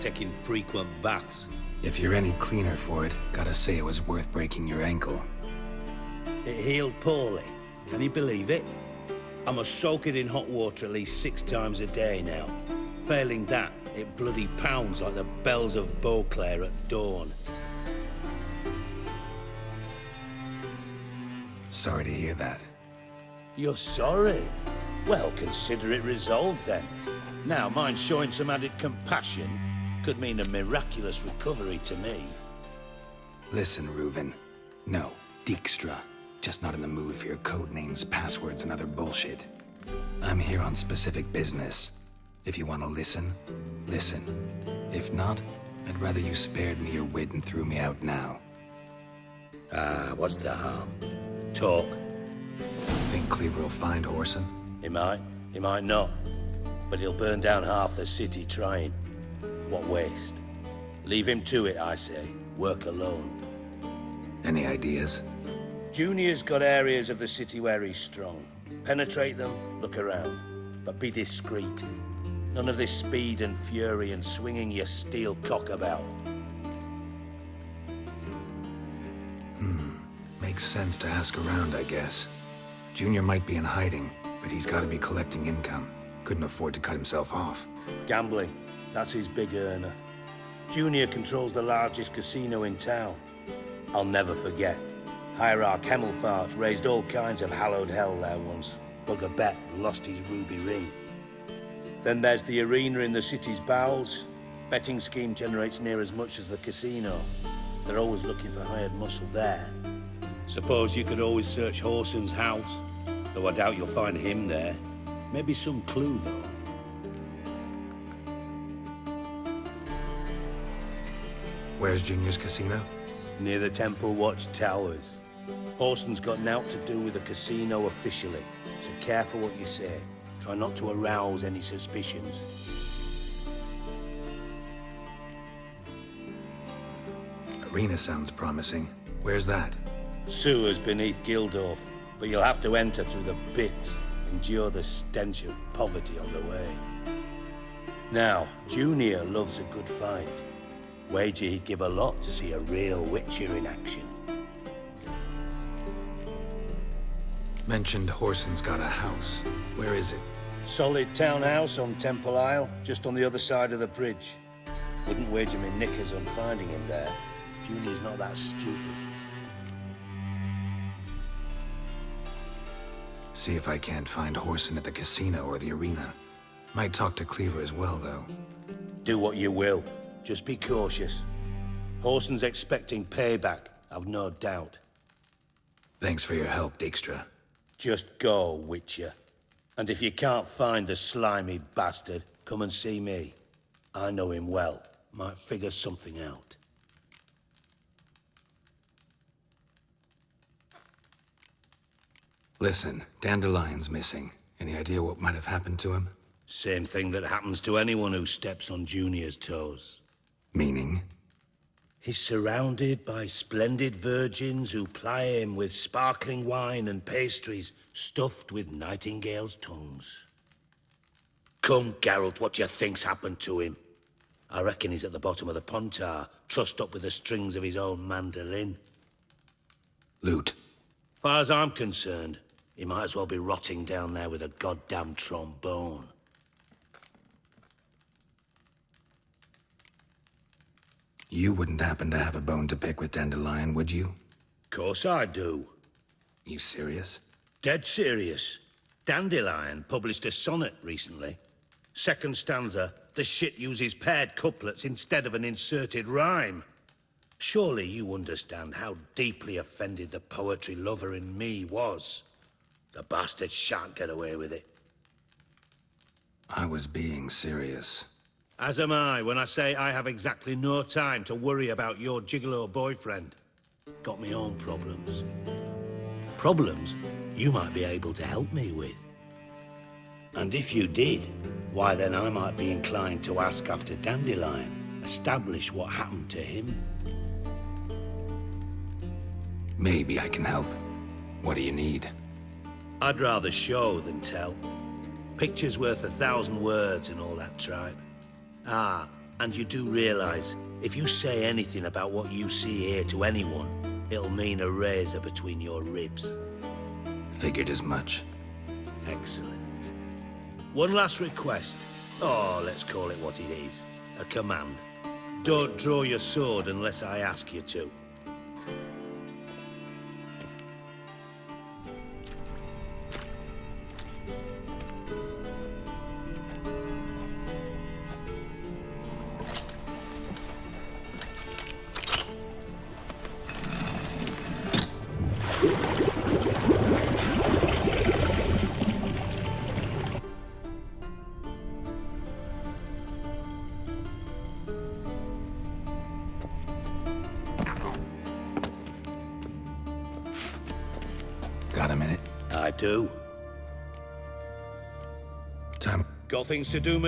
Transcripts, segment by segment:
taking frequent baths. If you're any cleaner for it, gotta say it was worth breaking your ankle. It healed poorly. Can you believe it? I must soak it in hot water at least 6 times a day now. Failing that, it bloody pounds like the bells of Beauclair at dawn. Sorry to hear that. You're sorry? Well, consider it resolved then. Now, mind showing some added compassion could mean a miraculous recovery to me. Listen, Reuven. No, Dijkstra. Just not in the mood for your code names, passwords, and other bullshit. I'm here on specific business. If you want to listen, listen. If not, I'd rather you spared me your wit and threw me out now. What's the harm? Talk. Think Cleaver will find Whoreson? He might not. But he'll burn down half the city trying. What waste. Leave him to it, I say. Work alone. Any ideas? Junior's got areas of the city where he's strong. Penetrate them, look around. But be discreet. None of this speed and fury and swinging your steel cock about. Makes sense to ask around, I guess. Junior might be in hiding, but he's got to be collecting income. Couldn't afford to cut himself off. Gambling. That's his big earner. Junior controls the largest casino in town. I'll never forget. Hierarch Hemmelfart raised all kinds of hallowed hell there once. Bugger bet lost his ruby ring. Then there's the arena in the city's bowels. Betting scheme generates near as much as the casino. They're always looking for hired muscle there. Suppose you could always search Whoreson's house, though I doubt you'll find him there. Maybe some clue, though. Where's Junior's casino? Near the Temple Watch Towers. Whoreson's got naught to do with the casino officially, so careful what you say. Try not to arouse any suspicions. Arena sounds promising. Where's that? Sewers beneath Gildorf, but you'll have to enter through the pits, endure the stench of poverty on the way. Now, Junior loves a good fight. Wager he'd give a lot to see a real Witcher in action. Mentioned Whoreson's got a house. Where is it? Solid townhouse on Temple Isle, just on the other side of the bridge. Wouldn't wager me knickers on finding him there. Junior's not that stupid. See if I can't find Whoreson at the casino or the arena. Might talk to Cleaver as well, though. Do what you will. Just be cautious. Whoreson's expecting payback, I've no doubt. Thanks for your help, Dijkstra. Just go, Witcher. And if you can't find the slimy bastard, come and see me. I know him well. Might figure something out. Listen, Dandelion's missing. Any idea what might have happened to him? Same thing that happens to anyone who steps on Junior's toes. Meaning? He's surrounded by splendid virgins who ply him with sparkling wine and pastries stuffed with nightingales' tongues. Come, Geralt, what do you think's happened to him? I reckon he's at the bottom of the Pontar, trussed up with the strings of his own mandolin. Loot. Far as I'm concerned, he might as well be rotting down there with a goddamn trombone. You wouldn't happen to have a bone to pick with Dandelion, would you? Course I do. You serious? Dead serious. Dandelion published a sonnet recently. Second stanza, the shit uses paired couplets instead of an inserted rhyme. Surely you understand how deeply offended the poetry lover in me was. The bastard shan't get away with it. I was being serious. As am I when I say I have exactly no time to worry about your gigolo boyfriend. Got me own problems. Problems you might be able to help me with. And if you did, why then I might be inclined to ask after Dandelion, establish what happened to him. Maybe I can help. What do you need? I'd rather show than tell. Picture's worth 1,000 words and all that tripe. Ah, And you do realize, if you say anything about what you see here to anyone, it'll mean a razor between your ribs. Figured as much. Excellent. One last request. Oh, let's call it what it is. A command. Don't draw your sword unless I ask you to. Got a minute? I do. Time. Got things to do,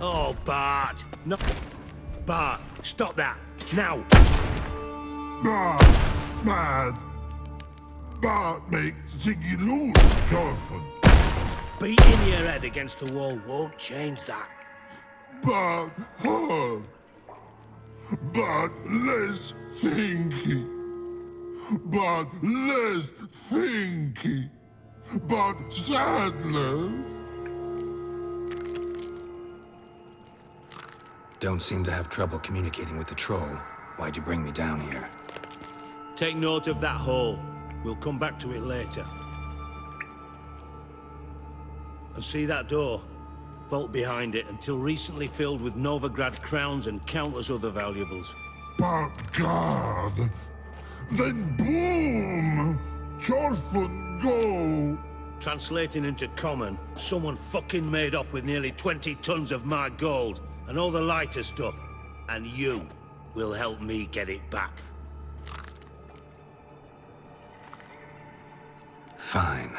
Oh, Bart! No. Bart, stop that! Now! Bad. Bart makes Ziggy lose, Jonathan. Beating your head against the wall won't change that. Bart hard. Bart less thinky. Bart less thinky. Bart sadness. Don't seem to have trouble communicating with the troll. Why'd you bring me down here? Take note of that hole. We'll come back to it later. And see that door? Vault behind it, until recently filled with Novigrad crowns and countless other valuables. But God, then boom! Chorfun go! Translating into common, someone fucking made off with nearly 20 tons of my gold, and all the lighter stuff. And you will help me get it back. Fine.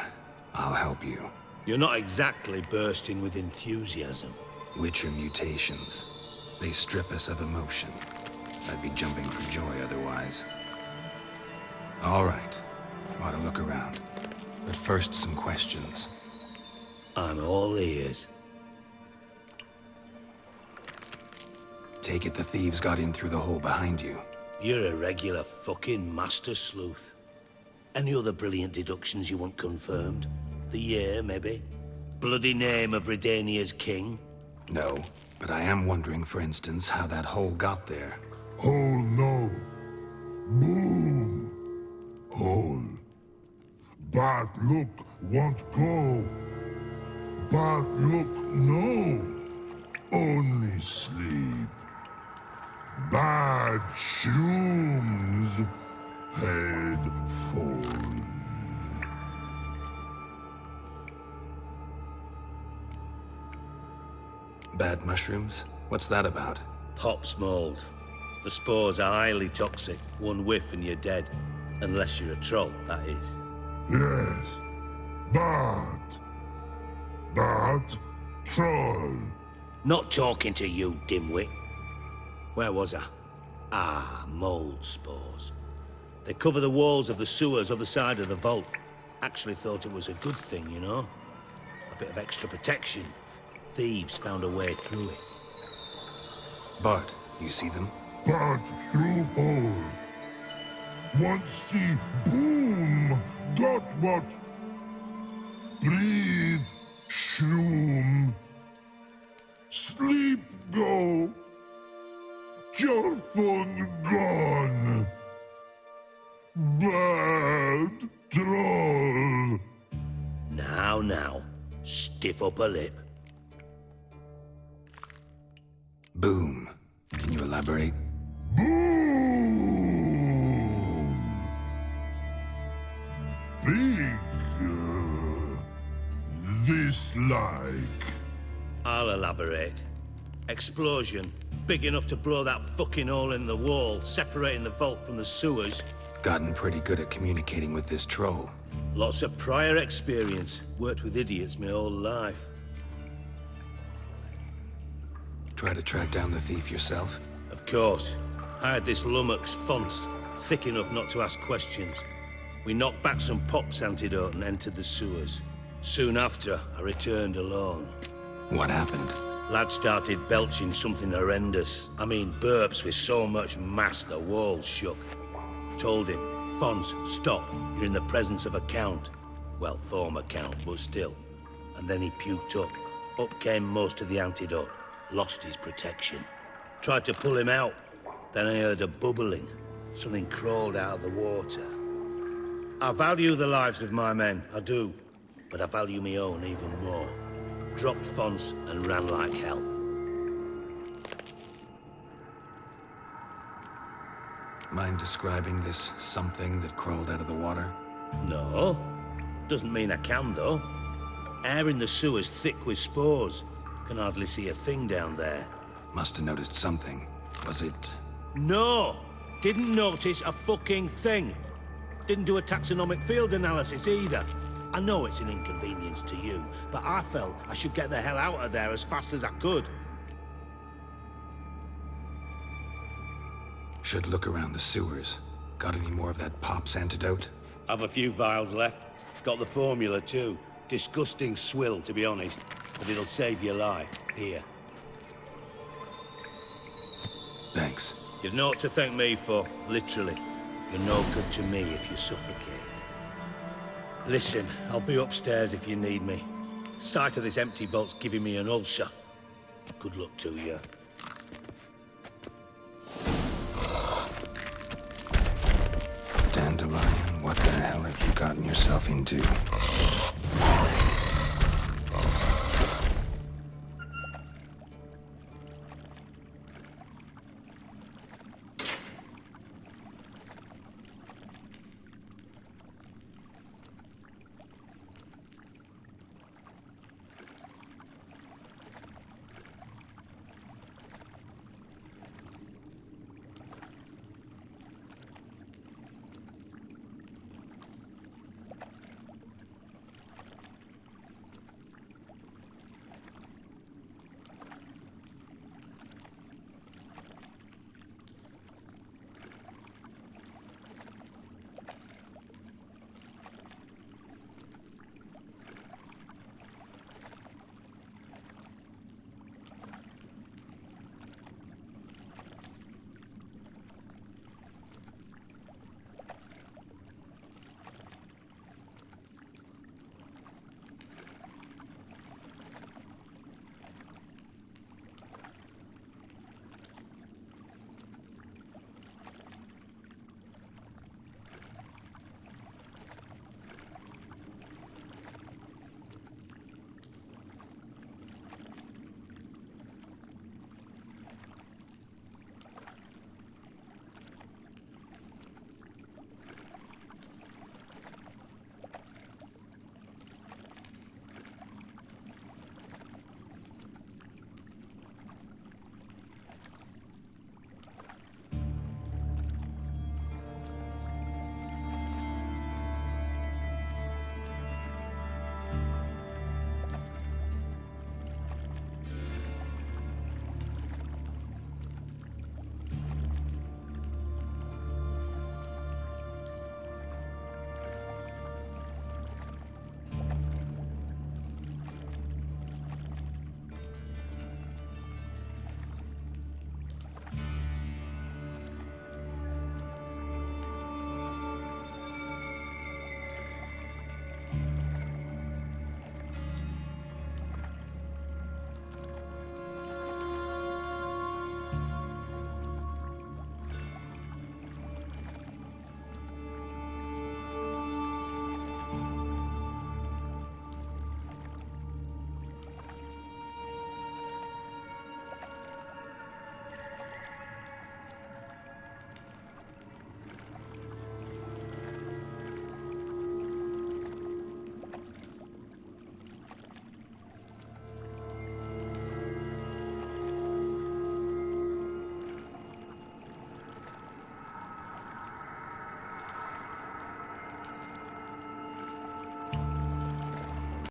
I'll help you. You're not exactly bursting with enthusiasm. Witcher mutations. They strip us of emotion. I'd be jumping for joy otherwise. All right. Ought to look around. But first, some questions. I'm all ears. Take it the thieves got in through the hole behind you. You're a regular fucking master sleuth. Any other brilliant deductions you want confirmed? The year, maybe? Bloody name of Redania's king? No, but I am wondering, for instance, how that hole got there. Hole no. Boom. Hole. Bad look won't go. Bad look no. Only sleep. Bad shoes. Head falls. Bad mushrooms? What's that about? Pop's mold. The spores are highly toxic. One whiff and you're dead. Unless you're a troll, that is. Yes. Bad. Bad troll. Not talking to you, dimwit. Where was I? Ah, mold spores. They cover the walls of the sewers other side of the vault. Actually thought it was a good thing, you know? A bit of extra protection. Thieves found a way through it. Bart, you see them? Bad through hole. Want see boom. Got what? Breathe. Shroom. Sleep go. Your phone gone. Bad troll. Now, stiff upper lip. Boom. Can you elaborate? Boom. Big. This like. I'll elaborate. Explosion. Big enough to blow that fucking hole in the wall, separating the vault from the sewers. Gotten pretty good at communicating with this troll. Lots of prior experience. Worked with idiots my whole life. Try to track down the thief yourself? Of course. I had this lummox Fonce, thick enough not to ask questions. We knocked back some Pop's antidote and entered the sewers. Soon after, I returned alone. What happened? Lad started belching something horrendous. I mean, burps with so much mass the walls shook. Told him, Fonz, stop. You're in the presence of a count. Well, former count, but still. And then he puked up. Up came most of the antidote. Lost his protection. Tried to pull him out. Then I heard a bubbling. Something crawled out of the water. I value the lives of my men, I do. But I value my own even more. Dropped Fonz and ran like hell. Mind describing this something that crawled out of the water? No. Doesn't mean I can, though. Air in the sewer's thick with spores. Can hardly see a thing down there. Must have noticed something. Was it... No! Didn't notice a fucking thing. Didn't do a taxonomic field analysis either. I know it's an inconvenience to you, but I felt I should get the hell out of there as fast as I could. Should look around the sewers. Got any more of that Pop's antidote? I've a few vials left. Got the formula too. Disgusting swill, to be honest. But it'll save your life. Here. Thanks. You've naught to thank me for, literally. You're no good to me if you suffocate. Listen, I'll be upstairs if you need me. Sight of this empty vault's giving me an ulcer. Good luck to you. Dandelion, what the hell have you gotten yourself into?